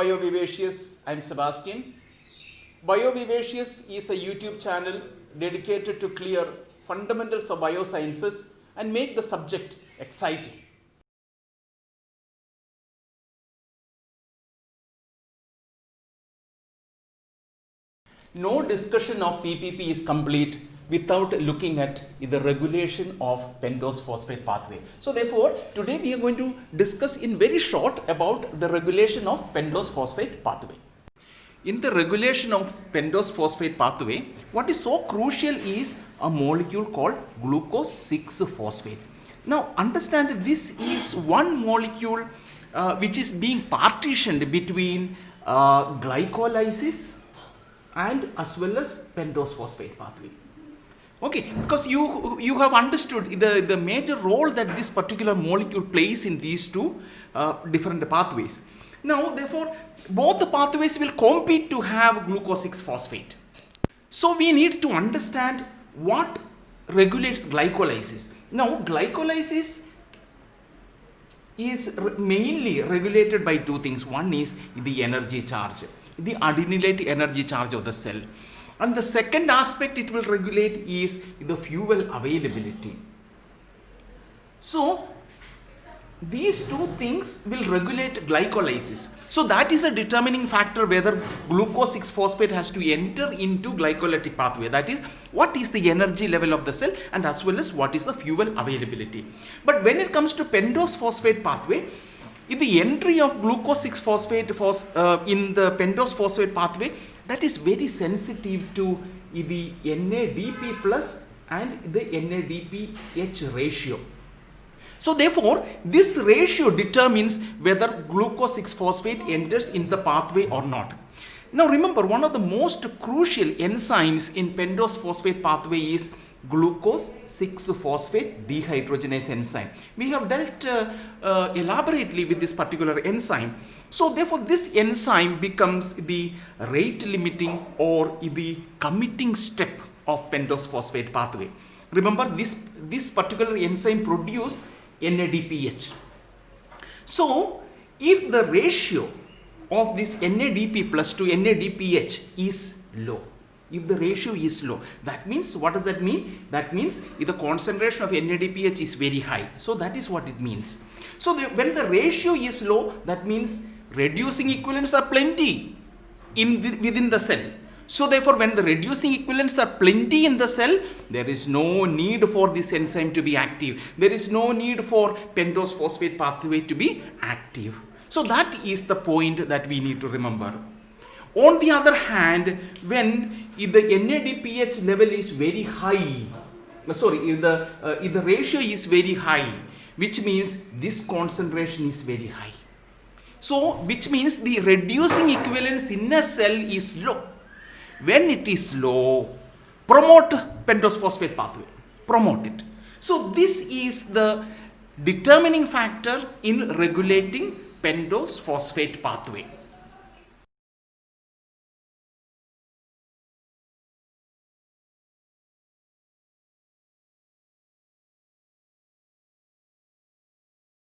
BioVivacious. I'm Sebastian. BioVivacious is a YouTube channel dedicated to clear fundamentals of biosciences and make the subject exciting. No discussion of PPP is complete without looking at the regulation of pentose phosphate pathway. So therefore, today we are going to discuss in very short about the regulation of pentose phosphate pathway. In the regulation of pentose phosphate pathway, what is so crucial is a molecule called glucose 6-phosphate. Now understand, this is one molecule which is being partitioned between glycolysis and as well as pentose phosphate pathway. Okay, because you have understood the major role that this particular molecule plays in these two different pathways. Now therefore, both the pathways will compete to have glucose 6-phosphate. So we need to understand what regulates glycolysis. Now glycolysis is mainly regulated by two things. One is the energy charge, the adenylate energy charge of the cell. And the second aspect it will regulate is the fuel availability. So these two things will regulate glycolysis. So that is a determining factor whether glucose 6-phosphate has to enter into glycolytic pathway. That is, what is the energy level of the cell and as well as what is the fuel availability. But when it comes to pentose phosphate pathway, in the entry of glucose 6-phosphate in the pentose phosphate pathway, that is very sensitive to the NADP plus and the NADPH ratio. So therefore, this ratio determines whether glucose 6-phosphate enters in the pathway or not. Now remember, one of the most crucial enzymes in pentose phosphate pathway is glucose 6-phosphate dehydrogenase enzyme. We have dealt elaborately with this particular enzyme. So therefore, this enzyme becomes the rate limiting or the committing step of pentose phosphate pathway. Remember, this particular enzyme produces NADPH. So if the ratio of this NADP plus to NADPH is low, if the ratio is low, that means, what does that mean? That means if the concentration of NADPH is very high. So that is what it means. So when the ratio is low, that means reducing equivalents are plenty within the cell. So therefore, when the reducing equivalents are plenty in the cell, there is no need for this enzyme to be active. There is no need for pentose phosphate pathway to be active. So that is the point that we need to remember. On the other hand, when if the NADPH level is very high, if the ratio is very high, which means this concentration is very high. So which means the reducing equivalence in a cell is low. When it is low, promote pentose phosphate pathway, promote it. So this is the determining factor in regulating pentose phosphate pathway.